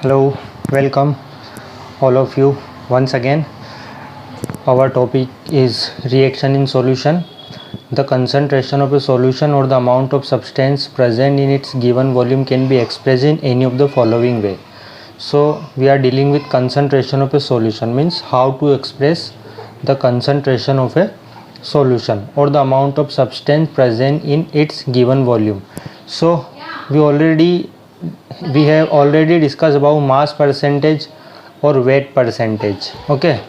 Hello, welcome all of you once again. Our topic is reaction in solution. The concentration of a solution or the amount of substance present in its given volume can be expressed in any of the following way. So we are dealing with concentration of a solution, means how to express the concentration of a solution or the amount of substance present in its given volume. So we have already discussed about mass percentage or weight percentage. Okay,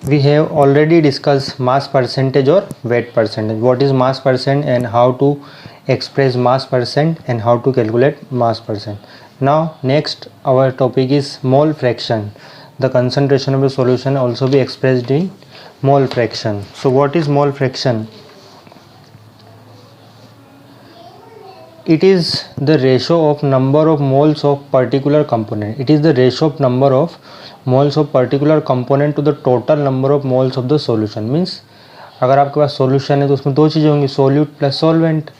we have already discussed mass percentage or weight percentage. What is mass percent and how to express mass percent and how to calculate mass percent. Now next our topic is mole fraction. The concentration of a solution also be expressed in mole fraction. So what is mole fraction? It is the ratio of number of moles of particular component. It is the ratio of number of moles of particular component to the total number of moles of the solution. Means अगर आपके पास solution है तो उसमें दो चीज़ें होंगी, solute plus solvent.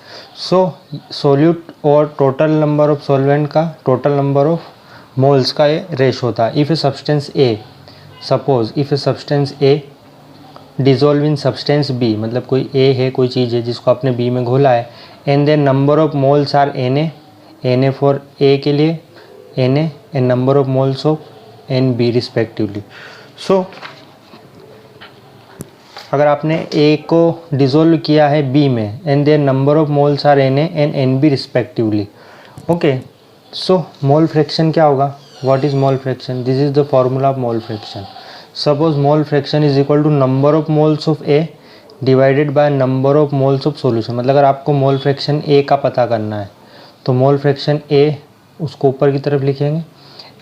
So solute और total number of solvent का टोटल नंबर ऑफ मोल्स का ये रेशो था. If a substance A, suppose if a substance A dissolve in substance B, मतलब कोई ए है, कोई चीज़ है जिसको आपने बी में घोला है, and then number of moles are N A for A के लिए N A and number of moles of N B respectively. So अगर आपने ए को डिजोल्व किया है बी में and then number of moles are N A and N B respectively. Okay, so mole fraction क्या होगा? What is mole fraction? This is the formula of mole fraction. Suppose mole fraction is equal to number of moles of A divided by number of moles of solution. मतलब अगर आपको mole fraction A का पता करना है तो mole fraction A उसको ऊपर की तरफ लिखेंगे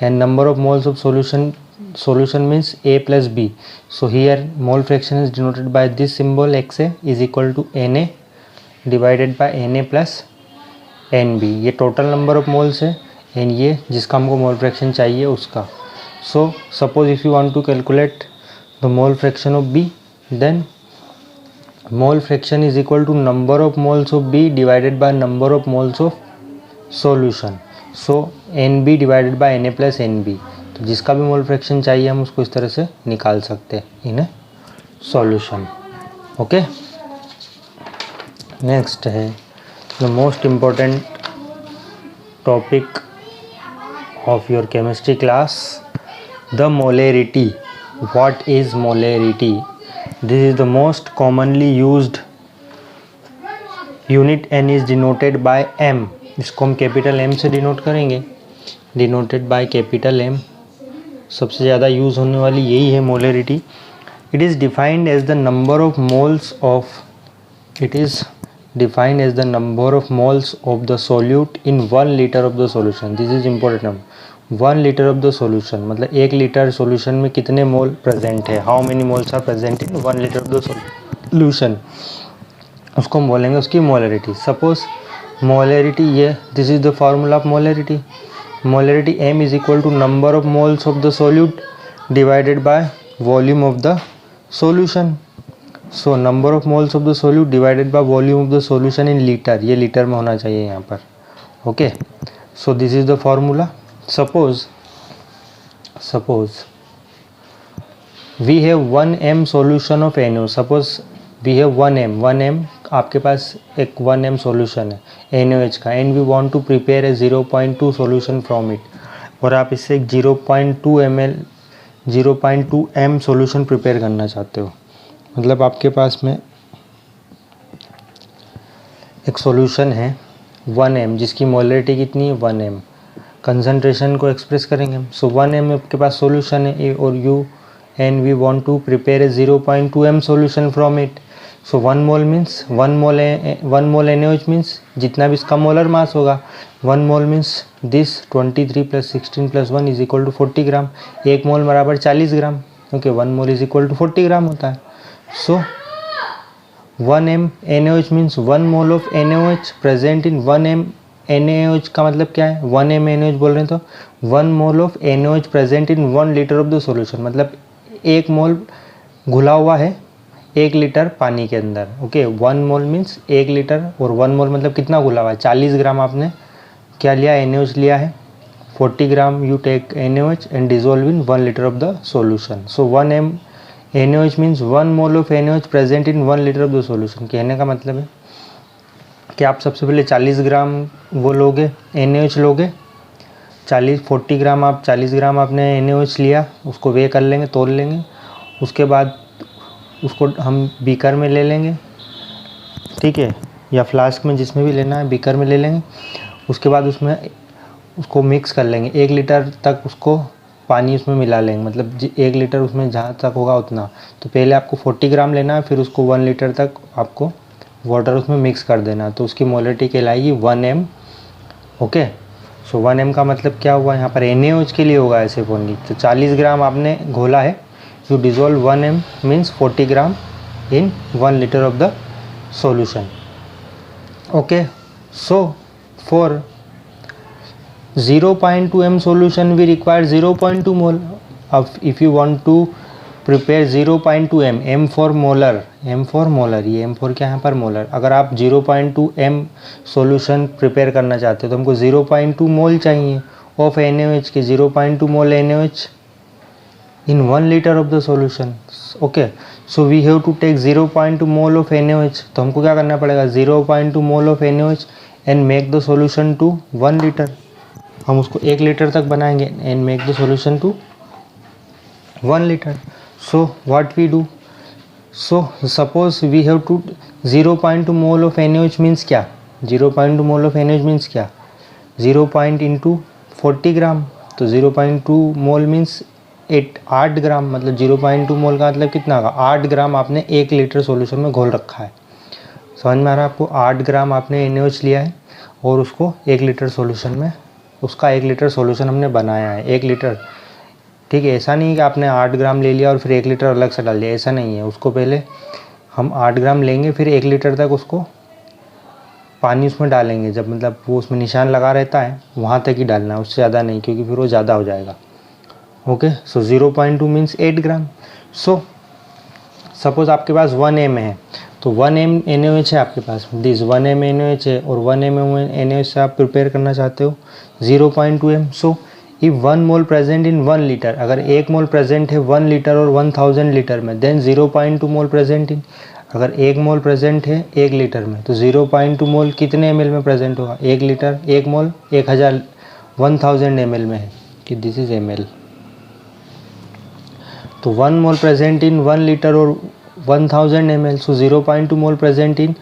and number of moles of solution means a plus b. So here mole fraction is denoted by this symbol xa is equal to na divided by na plus nb. ये total number of moles है and ये जिसका हमको mole fraction चाहिए उसका. So suppose if you want to calculate the mole fraction of b, then mole fraction is equal to number of moles of b divided by number of moles of solution. So nb divided by na plus nb. तो जिसका भी मोल fraction चाहिए हम उसको इस तरह से निकाल सकते हैं in a solution. Okay, next है the most important topic of your chemistry class, the molarity. What is molarity? This is the most commonly used unit and is denoted by M. इसको हम कैपिटल एम से denote करेंगे, denoted by capital M. सबसे ज़्यादा use होने वाली यही है molarity. It is defined as the number of moles of the solute in 1 litre of the solution. This is important. 1 litre of the solution मतलब 1 litre solution में कितने mole present है, how many moles are present in 1 litre of the solution, उसको हम बोलेंगे उसकी molarity. Suppose molarity ये this is the formula of molarity. Molarity m is equal to number of moles of the solute divided by volume of the solution. So number of moles of the solute divided by volume of the solution in liter. ये litre में होना चाहिए यहाँ पर. Okay, so this is the formula. Suppose we have 1 m solution of NaOH. Suppose we have 1 m आपके पास एक 1 m solution है NaOH का and we want to prepare a 0.2 solution from it. और आप इससे एक 0.2 m सॉल्यूशन प्रिपेयर करना चाहते हो. मतलब आपके पास में एक सॉल्यूशन है 1 m जिसकी मोलरिटी कितनी है 1 m. कंसंट्रेशन को एक्सप्रेस करेंगे. सो 1 m आपके पास सॉल्यूशन है ए और you and we want to prepare a 0.2 m solution from it. So 1 mole means 1 mole NaOH means जितना भी इसका मोलर मास होगा. 1 mole means this 23 + 16 + 1 is equal to 40 gram. 1 mole बराबर 40 gram. Okay, 1 mole is equal to 40 gram होता है. So 1 m NaOH means 1 mole of NaOH present in 1 m NaOH का मतलब क्या है? 1 m NaOH बोल रहे हैं तो 1 mole of NaOH present in 1 litre of the solution. मतलब 1 मोल घुला हुआ है 1 लीटर पानी के अंदर. ओके, 1 मोल मीन्स 1 लीटर और 1 मोल मतलब कितना घुला हुआ है 40 ग्राम. आपने क्या लिया, NaOH लिया है 40 gram, you take NaOH and dissolve in 1 litre of the solution. So 1 m NaOH means 1 mole of NaOH present in 1 litre of the solution. कहने का मतलब है कि आप सबसे पहले 40 ग्राम वो लोगे, NaOH लोगे, 40 ग्राम आप 40 ग्राम आपने NaOH लिया, उसको वे कर लेंगे, तोल लेंगे. उसके बाद उसको हम बीकर में ले लेंगे, ठीक है, या फ्लास्क में, जिसमें भी लेना है, बीकर में ले लेंगे. उसके बाद उसमें उसको मिक्स कर लेंगे, 1 लीटर तक उसको पानी उसमें मिला लेंगे, मतलब 1 लीटर उसमें जहाँ तक होगा उतना. तो पहले आपको 40 ग्राम लेना है, फिर उसको 1 लीटर तक आपको वाटर उसमें मिक्स कर देना. तो उसकी मोलरिटी कहलाएगी 1 m. ओके, सो 1 m का मतलब क्या हुआ, यहाँ पर NaOH के लिए होगा ऐसे ओनली. तो 40 ग्राम आपने घोला है, you dissolve 1 m means 40 gram in 1 litre of the solution. Okay, so for 0.2 m solution we require 0.2 mole. If you want to prepare 0.2 m, m for molar, ये m for क्या है यहाँ पर मोलर. अगर आप 0.2 m solution प्रिपेयर करना चाहते हो तो हमको 0.2 मोल चाहिए ऑफ NaOH के. 0.2 मोल NaOH in 1 liter of the solution. Okay, so we have to take 0.2 mole of NaOH. तो हमको क्या करना पड़ेगा, 0.2 mole of NaOH and make the solution to 1 liter. हम उसको 1 लीटर तक बनाएंगे and make the solution to 1 liter. So what we do, so suppose we have to 0.2 mole of NaOH means क्या, 0.2 mole of NaOH means क्या, 0 into 40 ग्राम. तो 0.2 मोल means 8 ग्राम, मतलब 0.2 मोल का मतलब कितना होगा, 8 ग्राम आपने 1 लीटर सॉल्यूशन में घोल रखा है. समझ में आ रहा है आपको, 8 ग्राम आपने NaOH लिया है और उसको 1 लीटर सॉल्यूशन में, उसका 1 लीटर सॉल्यूशन हमने बनाया है, 1 लीटर. ठीक है, ऐसा नहीं है कि आपने 8 ग्राम ले लिया और फिर 1 लीटर अलग से डाल दिया, ऐसा नहीं है. उसको पहले हम 8 ग्राम लेंगे, फिर 1 लीटर तक उसको पानी उसमें डालेंगे, जब मतलब वो उसमें निशान लगा रहता है वहाँ तक ही डालना है, उससे ज़्यादा नहीं, क्योंकि फिर वो ज़्यादा हो जाएगा. ओके, सो 0.2 मीन्स 8 ग्राम. सो सपोज आपके पास 1 m है, तो 1 m NaOH है आपके पास, दिस 1 m NaOH है, और 1 m NaOH से आप प्रिपेयर करना चाहते हो 0.2 m. So if 1 mole present in 1 litre, अगर 1 मोल प्रेजेंट है 1 लीटर और 1000 लीटर में, देन 0.2 मोल प्रेजेंट इन, अगर 1 मोल प्रेजेंट है 1 लीटर में, तो 0.2 मोल कितने ml में प्रेजेंट होगा, 1 लीटर, 1 मोल 1000 ml में है, कि दिस इज ml. तो 1 मोल प्रेजेंट इन 1 लीटर और 1000 ml, so 0.2 mole present in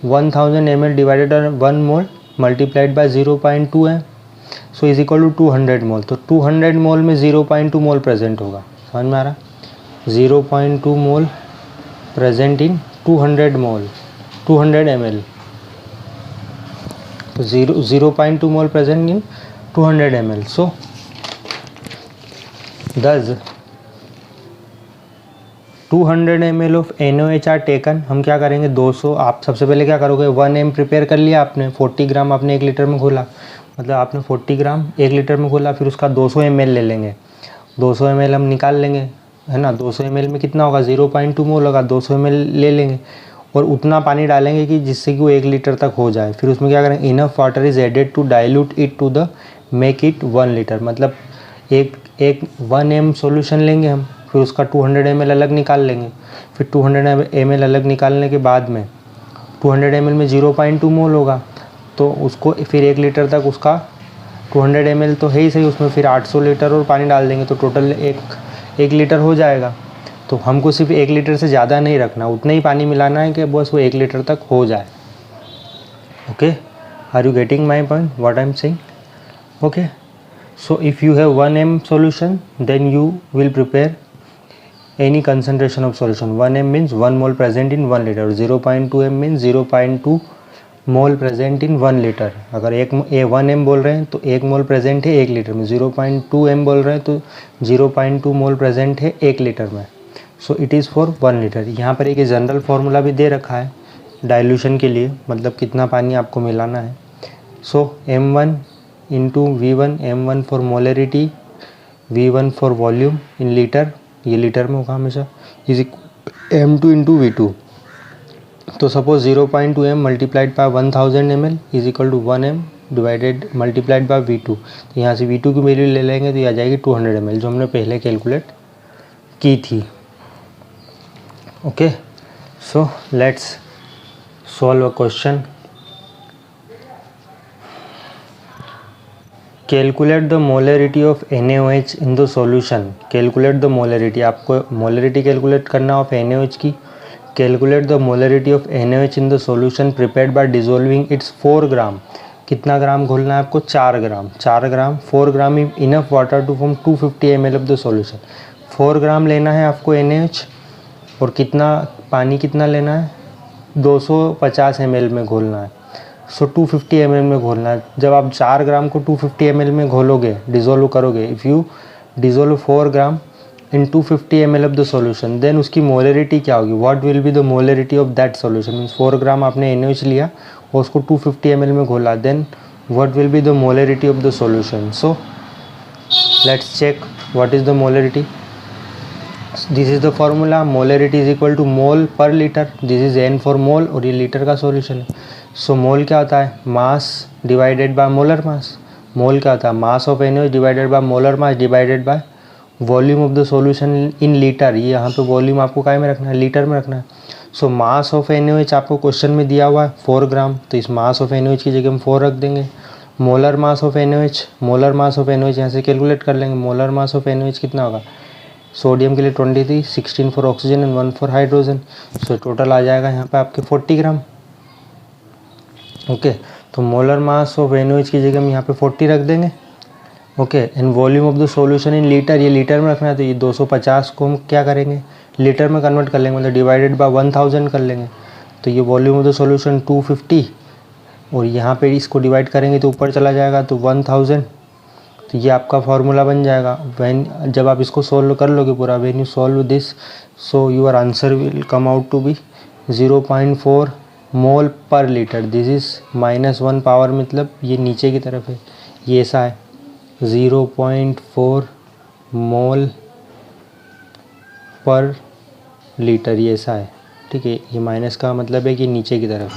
1000 ml divided by 1 mole multiplied by 0.2 है, सो इज इक्वल टू 200 मोल. तो 200 मोल में 0.2 मोल प्रेजेंट होगा. समझ में आ रहा, 0.2 mole present in 200 mole, 200 ml. तो 0.2 mole present in 200 ml. So thus 200 ml of NaOH are taken. हम क्या करेंगे, 200, आप सबसे पहले क्या करोगे, 1 m प्रिपेयर कर लिया आपने, 40 ग्राम आपने 1 लीटर में घोला, मतलब आपने 40 ग्राम 1 लीटर में घोला, फिर उसका 200 ml ले लेंगे, 200 ml हम निकाल लेंगे, है ना. 200 ml में कितना होगा, 0.2 मोल होगा, 200 ml ले लेंगे और उतना पानी डालेंगे कि जिससे कि वो 1 लीटर तक हो जाए. फिर उसमें क्या करेंगे, enough water is added to dilute it to the make it 1 litre. मतलब एक 1 m सॉल्यूशन लेंगे हम, फिर उसका 200 ml अलग निकाल लेंगे, फिर 200 ml अलग निकालने के बाद में 200 ml में 0.2 मोल होगा, तो उसको फिर 1 लीटर तक उसका 200 ml तो है ही सही, उसमें फिर 800 लीटर और पानी डाल देंगे, तो टोटल 1 लीटर हो जाएगा. तो हमको सिर्फ 1 लीटर से ज़्यादा नहीं रखना, उतना ही पानी मिलाना है कि बस वो 1 लीटर तक हो जाए. Okay, are you getting my point, what I am saying. Okay, so if you have 1 m solution, then you will prepare any concentration of solution. 1 m means 1 mole present in 1 liter, 0.2 m means 0.2 mole present in 1 litre. अगर 1 m बोल रहे हैं तो 1 मोल present है 1 litre में, 0.2 m बोल रहे हैं तो 0.2 मोल प्रेजेंट है 1 लीटर में. So it is for 1 litre. यहाँ पर एक जनरल फार्मूला भी दे रखा है डाइल्यूशन के लिए, मतलब कितना पानी आपको मिलाना है. So m1 into V1, m1 for molarity, V1 for volume in litre, ये लीटर में होगा हमेशा, इज m2 इंटू V2. तो suppose 0.2 m multiplied by 1000 ml is equal to 1 m divided multiplied by V2, तो यहाँ से V2 की value ले लेंगे तो ये आ जाएगी 200 ml, जो हमने पहले कैलकुलेट की थी। Okay, so let's solve a question. Calculate the molarity of NaOH in the solution. Calculate the molarity, आपको मोलरिटी कैलकुलेट करना ऑफ NaOH की। Calculate the molarity of NaOH in the solution prepared by dissolving its 4 gram. कितना gram घोलना है आपको? 4 gram. 4 gram 4 gram enough water to form 250 ml of the solution. 4 gram लेना है आपको NaOH, और कितना पानी कितना लेना है? 250 ml में घोलना है। सो 250 ml में घोलना है। जब आप 4 ग्राम को 250 ml में घोलोगे, डिज़ोल्व करोगे, if you dissolve 4 gram in 250 ml of the solution, then उसकी मोलरिटी क्या होगी? What will be the molarity of that solution? Means 4 gram आपने NaOH लिया और उसको 250 ml में घोला, then what will be the molarity of the solution? So let's check what is the molarity. This is the formula, molarity is equal to mole per litre. This is N for मोल, और ये litre का solution है। सो मोल क्या होता है? Mass divided by molar mass. Mole क्या होता है? Mass of NaOH divided by molar mass divided by volume of the solution in litre. ये यहाँ पे वॉल्यूम आपको काय में रखना है? लीटर में रखना है। सो मास ऑफ NaOH आपको क्वेश्चन में दिया हुआ है 4 ग्राम, तो इस मास ऑफ NaOH की जगह हम 4 रख देंगे। Molar mass of NaOH, molar mass of NaOH यहाँ से कैलकुलेट कर लेंगे। मोलर मास ऑफ NaOH कितना होगा? सोडियम के लिए 23, 16 for oxygen and 1 for hydrogen. So total आ जाएगा यहाँ पे आपके 40 ग्राम। ओके, तो मोलर मास ऑफ NaOH की जगह हम यहाँ पे 40 रख देंगे। Okay, and volume of the solution in litre, ये लीटर में रखना है, तो ये 250 को हम क्या करेंगे? लीटर में कन्वर्ट कर लेंगे, मतलब डिवाइडेड बाय 1000 कर लेंगे। तो ये वॉल्यूम ऑफ द सॉल्यूशन 250, और यहाँ पे इसको डिवाइड करेंगे तो ऊपर चला जाएगा, तो 1000। तो ये आपका फार्मूला बन जाएगा। व्हेन जब आप इसको सॉल्व कर लोगे पूरा, when you solve this, so your answer will come out to be 0.4 mole per litre. This is -1 power, मतलब ये नीचे की तरफ है, ये ऐसा है 0.4 मोल पर लीटर, ये ऐसा है। ठीक है, ये माइनस का मतलब है कि नीचे की तरफ,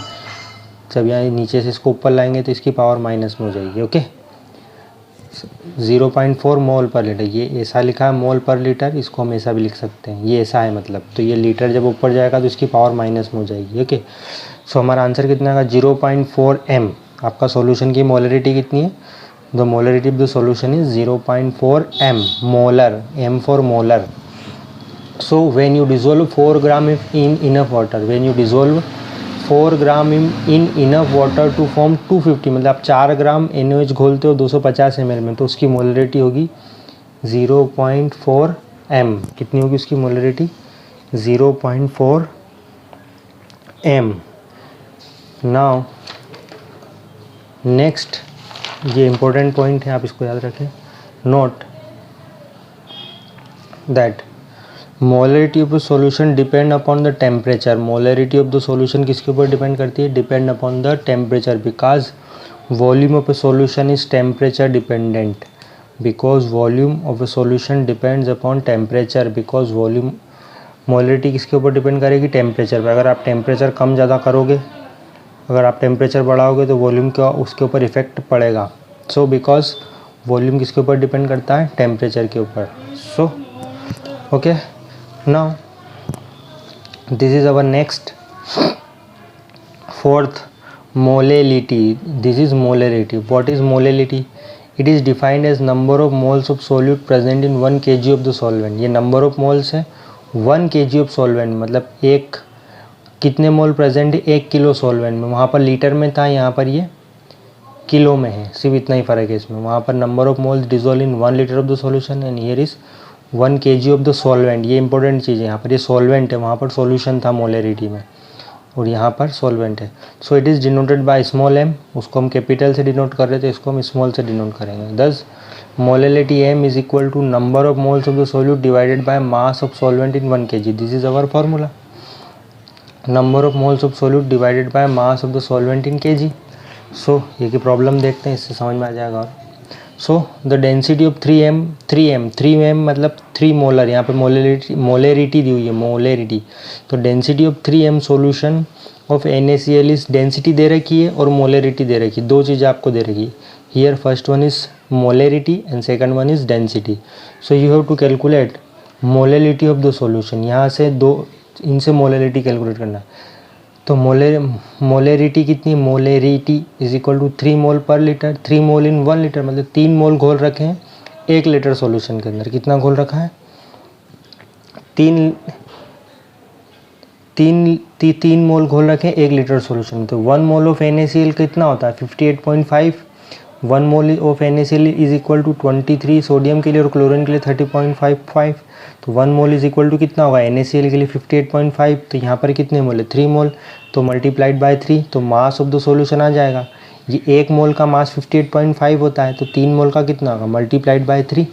जब यहाँ नीचे से इसको ऊपर लाएंगे तो इसकी पावर माइनस में हो जाएगी। ओके, 0.4 मोल पर लीटर, ये ऐसा लिखा है मोल पर लीटर, इसको हम ऐसा भी लिख सकते हैं, ये ऐसा है मतलब। तो ये लीटर जब ऊपर जाएगा तो इसकी पावर माइनस में हो जाएगी। ओके, सो हमारा आंसर कितना आएगा? 0.4 m। आपका सॉल्यूशन की मोलरिटी कितनी है? The molarity of the solution is 0.4 m molar, M for molar. So when you dissolve 4 gram in enough water, when you dissolve 4 gram in enough water to form 250, मतलब आप 4 ग्राम NaOH घोलते हो 250 ml में, तो उसकी molarity होगी 0.4 m। कितनी होगी उसकी मोलरिटी? 0.4 m। नाउ नेक्स्ट, ये इंपॉर्टेंट पॉइंट है, आप इसको याद रखें। Note that molarity of the solution depend upon the temperature. Molarity of the solution किसके ऊपर डिपेंड करती है? Depend upon the temperature, because volume of a solution is temperature dependent. Because volume of a solution depends upon temperature, because volume, molarity किसके ऊपर depend करेगी? Temperature पर। अगर आप टेम्परेचर कम ज़्यादा करोगे, अगर आप टेम्परेचर बढ़ाओगे तो वॉल्यूम का उसके ऊपर इफेक्ट पड़ेगा। सो बिकॉज वॉल्यूम किसके ऊपर डिपेंड करता है? टेम्परेचर के ऊपर। So okay, now this is our next fourth molality. This is molarity. What is molality? It is defined as number of moles of solute present in 1 kg of the solvent. ये number of moles है 1 kg of solvent, मतलब एक कितने mole present है? 1 kilo solvent में। वहाँ पर litre में था, यहाँ पर ये किलो में है, सिर्फ इतना ही फ़र्क है इसमें। वहाँ पर number of moles dissolve in 1 litre of the solution, and here is 1 kg of the solvent. ये इंपॉर्टेंट चीज़ है, यहाँ पर ये सॉल्वेंट है, वहाँ पर सॉल्यूशन था मोलरिटी में, और यहाँ पर सॉल्वेंट है। So it is denoted by small m, उसको हम कैपिटल से डिनोट कर रहे थे, इसको हम स्मॉल से डिनोट करेंगे। Thus molarity m is equal to number of moles of the solute divided by mass of solvent in 1 kg। This is our formula, number of moles of solute divided by mass of the solvent in kg। So ये की problem देखते हैं, इससे समझ में आ जाएगा। और so the density of 3m मतलब 3 मोलर, यहाँ पे मोलरिटी दी हुई है, मोलरिटी। तो density of 3m solution of NaCl is density दे रखी है और मोलरिटी दे रखी है, दो चीज़ें आपको दे रखी है। Here first one is molarity and second one is density. So you have to calculate molarity of the solution. यहाँ से दो इनसे मोलरिटी कैलकुलेट करना है। तो मोलरिटी कितनी, molarity is equal to 3 mole per litre. 3 mole in 1 litre, मतलब 3 मोल घोल रखे हैं 1 लीटर सॉल्यूशन के अंदर। कितना घोल रखा है, तीन मोल घोल रखे हैं 1 लीटर सॉल्यूशन में। तो 1 मोल ऑफ NaCl कितना होता है 58.5। 1 mole of NaCl is equal to 23 sodium के लिए और क्लोरीन के लिए 30.55। तो 1 मोल इज इक्वल टू कितना होगा NaCl के लिए 58.5। तो यहाँ पर कितने मोल है 3 मोल, तो मल्टीप्लाइड बाय 3, तो मास ऑफ द सॉल्यूशन आ जाएगा। ये 1 मोल का मास 58.5 होता है, तो 3 मोल का कितना होगा मल्टीप्लाइड बाय 3।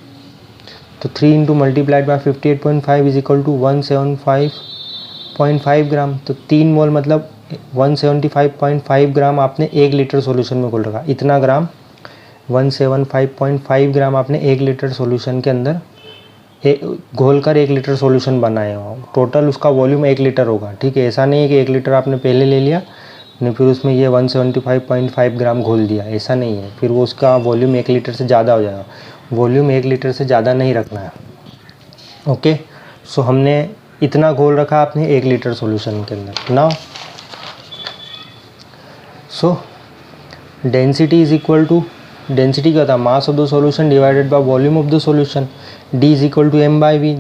तो 3 into multiplied by 58.5 is equal to 175.5 gram. तो 3 मोल मतलब 175.5 ग्राम आपने 1 लीटर सॉल्यूशन में घोल रखा। इतना ग्राम 175.5 ग्राम आपने 1 लीटर सॉल्यूशन के अंदर घोल कर 1 लीटर सॉल्यूशन बनाए हो। टोटल उसका वॉल्यूम 1 लीटर होगा, ठीक है। ऐसा नहीं है कि 1 लीटर आपने पहले ले लिया नहीं फिर उसमें ये 175.5 ग्राम घोल दिया, ऐसा नहीं है। फिर वो उसका वॉल्यूम 1 लीटर से ज़्यादा हो जाएगा। वॉल्यूम 1 लीटर से ज़्यादा नहीं रखना है, ओके। सो हमने इतना घोल रखा आपने 1 लीटर सॉल्यूशन के अंदर। Now so density is equal to, density क्या था mass of the solution divided by volume of the solution. D is equal to M/V,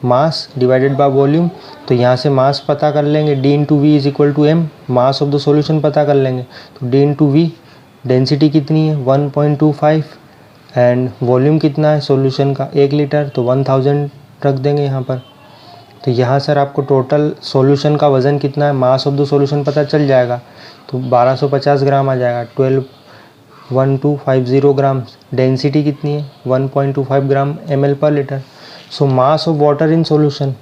mass divided by volume. तो यहाँ से मास पता कर लेंगे, D into V is equal to M, mass of the solution पता कर लेंगे। तो D इंटू वी, डेंसिटी कितनी है 1.25 एंड वॉल्यूम कितना है सॉल्यूशन का 1 लीटर, तो 1000 रख देंगे यहाँ पर। तो यहाँ सर आपको टोटल सॉल्यूशन का वज़न कितना है, मास ऑफ द सॉल्यूशन पता चल जाएगा। तो 1250 ग्राम आ जाएगा, 1250 ग्राम। डेंसिटी कितनी है 1.25 ग्राम ml पर litre. So mass of water in solution,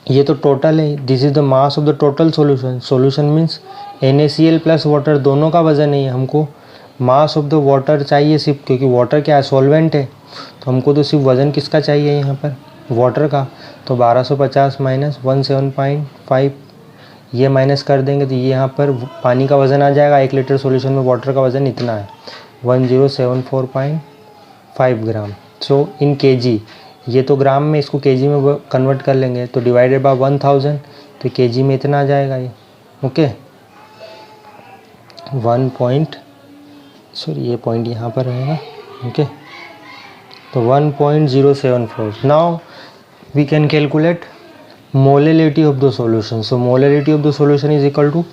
ये तो टोटल है, this is the mass of the total solution. Solution means NaCl plus water दोनों का वज़न है। हमको मास ऑफ द वाटर चाहिए सिर्फ, क्योंकि वाटर क्या है सॉल्वेंट है, तो हमको तो सिर्फ वज़न किसका चाहिए यहाँ पर वाटर का। तो 1250 माइनस 107.5 ये माइनस कर देंगे तो ये यहाँ पर पानी का वज़न आ जाएगा। 1 लीटर सॉल्यूशन में वाटर का वज़न इतना है 1074.5 ग्राम। सो इन kg, ये तो ग्राम में, इसको kg में कन्वर्ट कर लेंगे तो डिवाइडेड बाय 1000, तो kg में इतना आ जाएगा ये, ओके। ये पॉइंट यहाँ पर रहेगा, ओके। तो 1.074। Now we can calculate molality of the solution. So molality of the solution is equal to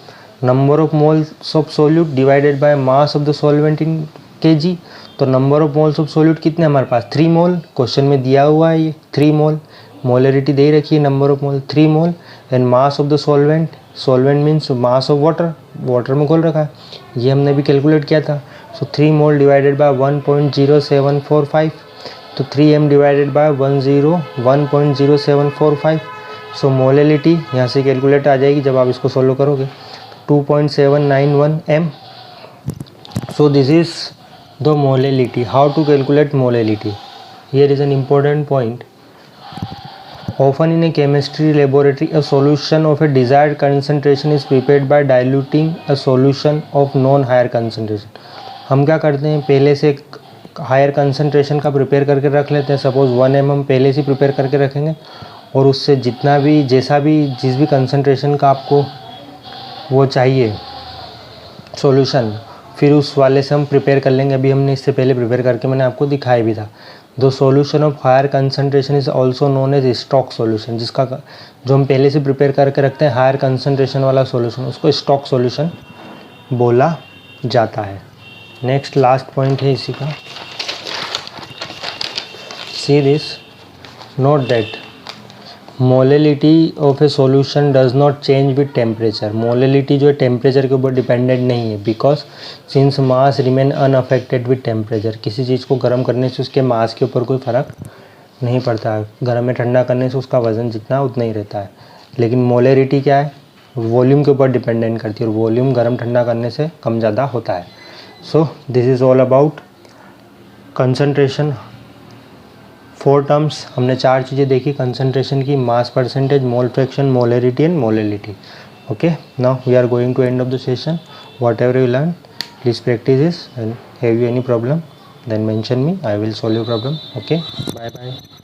number of moles of solute divided by mass of the solvent in kg। तो number of moles of solute कितने हमारे पास 3 मोल, question में दिया हुआ है ये 3 मोल। Molarity दे रखी है, number of mole 3 mole and mass of the solvent, solvent means mass of water, water में घोल रखा है, ये हमने भी कैलकुलेट किया था। सो 3 मोल डिवाइडेड बाय 1.0745, तो 3m divided by 1.0745। So molarity यहाँ से कैलकुलेट आ जाएगी जब आप इसको सोल्व करोगे 2.791 m। So this is the molarity. How to calculate molarity, here is an important point. Often in a chemistry laboratory, a solution of a desired concentration is prepared by diluting a solution of known higher concentration। हम क्या करते हैं पहले से higher concentration का prepare करके रख लेते हैं। सपोज 1 mm पहले से प्रिपेयर करके रखेंगे और उससे जितना भी जिस भी कंसनट्रेशन का आपको वो चाहिए सॉल्यूशन, फिर उस वाले से हम प्रिपेयर कर लेंगे। अभी हमने इससे पहले प्रिपेयर करके मैंने आपको दिखाया भी था। The solution of higher concentration is also known as stock solution, जिसका जो हम पहले से प्रिपेयर करके रखते हैं हायर कंसनट्रेशन वाला सॉल्यूशन, उसको स्टॉक सॉल्यूशन बोला जाता है। नेक्स्ट लास्ट पॉइंट है इसी का, see this, note that molarity of a solution does not change with temperature. Molarity जो है टेम्परेचर के ऊपर डिपेंडेंट नहीं है, because since mass remain unaffected with temperature. किसी चीज़ को गर्म करने से उसके मास के ऊपर कोई फ़र्क नहीं पड़ता है, गर्म में ठंडा करने से उसका वज़न जितना उतना ही रहता है। लेकिन मोलरिटी क्या है, वॉल्यूम के ऊपर डिपेंडेंट करती है और वॉल्यूम गर्म ठंडा करने से कम ज़्यादा होता है। So this is all about concentration. 4 terms हमने 4 चीज़ें देखी कंसंट्रेशन की, mass percentage, mole fraction, molarity and molarity. Okay, now we are going to end of the session. Whatever you learn, please practice this, and have you any problem then mention me, I will solve your problem. Okay, bye bye.